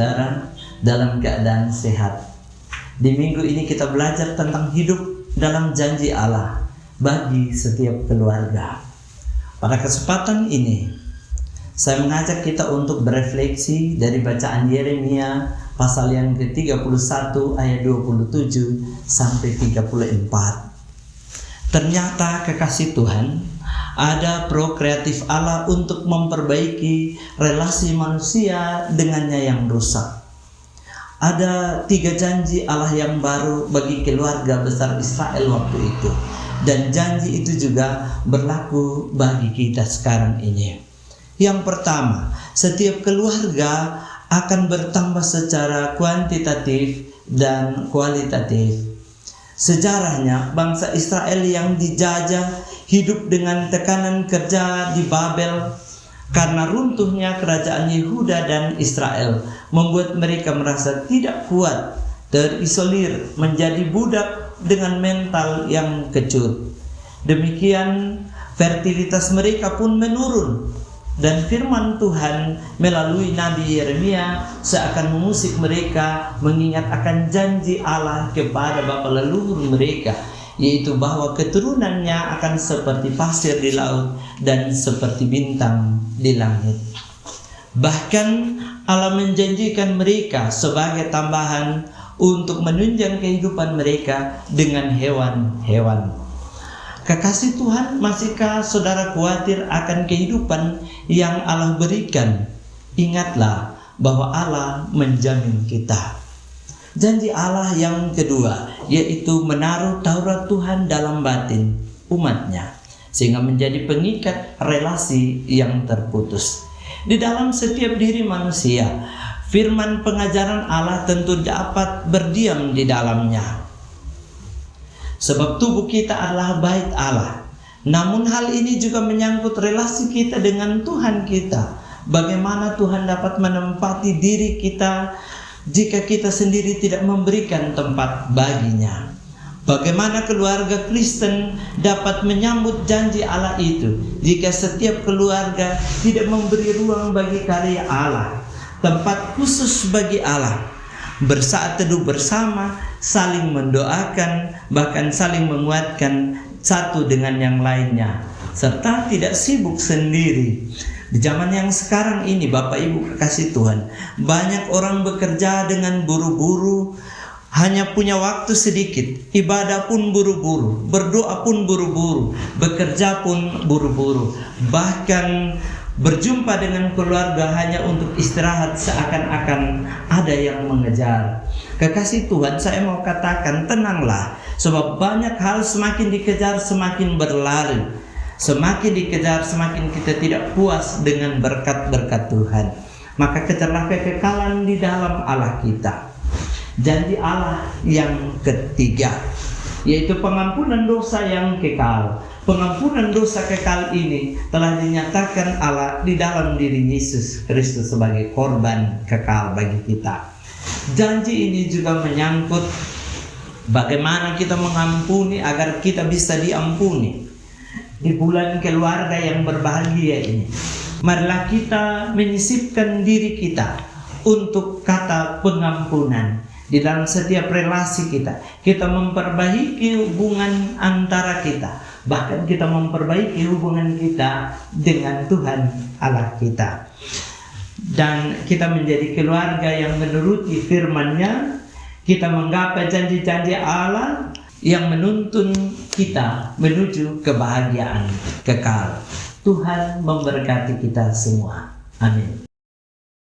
saudara dalam keadaan sehat. Di minggu ini kita belajar tentang hidup dalam janji Allah bagi setiap keluarga. Pada kesempatan ini, saya mengajak kita untuk berefleksi dari bacaan Yeremia pasal yang ke-31 ayat 27 sampai 34. Ternyata kekasih Tuhan, ada prokreatif Allah untuk memperbaiki relasi manusia dengannya yang rusak. Ada 3 janji Allah yang baru bagi keluarga besar Israel waktu itu. Dan janji itu juga berlaku bagi kita sekarang ini. Yang pertama, setiap keluarga akan bertambah secara kuantitatif dan kualitatif. Sejarahnya, bangsa Israel yang dijajah hidup dengan tekanan kerja di Babel karena runtuhnya kerajaan Yehuda dan Israel membuat mereka merasa tidak kuat, terisolir, menjadi budak dengan mental yang kecut. Demikian fertilitas mereka pun menurun. Dan firman Tuhan melalui Nabi Yeremia seakan mengusik mereka mengingat akan janji Allah kepada bapa leluhur mereka, yaitu bahwa keturunannya akan seperti pasir di laut dan seperti bintang di langit. Bahkan Allah menjanjikan mereka sebagai tambahan untuk menunjang kehidupan mereka dengan hewan-hewan. Kekasih Tuhan, masihkah saudara khawatir akan kehidupan yang Allah berikan? Ingatlah bahwa Allah menjamin kita. Janji Allah yang kedua, yaitu menaruh Taurat Tuhan dalam batin umatnya, sehingga menjadi pengikat relasi yang terputus. Di dalam setiap diri manusia, firman pengajaran Allah tentu dapat berdiam di dalamnya. Sebab tubuh kita adalah bait Allah. Namun hal ini juga menyangkut relasi kita dengan Tuhan kita. Bagaimana Tuhan dapat menempati diri kita jika kita sendiri tidak memberikan tempat baginya. Bagaimana keluarga Kristen dapat menyambut janji Allah itu jika setiap keluarga tidak memberi ruang bagi karya Allah, tempat khusus bagi Allah, bersaat teduh bersama, saling mendoakan, bahkan saling menguatkan satu dengan yang lainnya, serta tidak sibuk sendiri. Di zaman yang sekarang ini, Bapak Ibu kekasih Tuhan, banyak orang bekerja dengan buru-buru, hanya punya waktu sedikit, ibadah pun buru-buru, berdoa pun buru-buru, bekerja pun buru-buru, bahkan berjumpa dengan keluarga hanya untuk istirahat seakan-akan ada yang mengejar. Kekasih Tuhan, saya mau katakan tenanglah, sebab banyak hal semakin dikejar semakin berlari. Semakin dikejar semakin kita tidak puas dengan berkat-berkat Tuhan. Maka kejarlah kekekalan di dalam Allah kita. Janji Allah yang ketiga, yaitu pengampunan dosa yang kekal. Pengampunan dosa kekal ini telah dinyatakan Allah di dalam diri Yesus Kristus sebagai korban kekal bagi kita. Janji ini juga menyangkut bagaimana kita mengampuni agar kita bisa diampuni. Di bulan keluarga yang berbahagia ini, marilah kita menyisipkan diri kita untuk kata pengampunan. Di dalam setiap relasi kita, kita memperbaiki hubungan antara kita. Bahkan kita memperbaiki hubungan kita dengan Tuhan Allah kita. Dan kita menjadi keluarga yang menuruti firman-Nya. Kita menggapai janji-janji Allah yang menuntun kita menuju kebahagiaan kekal. Tuhan memberkati kita semua. Amin.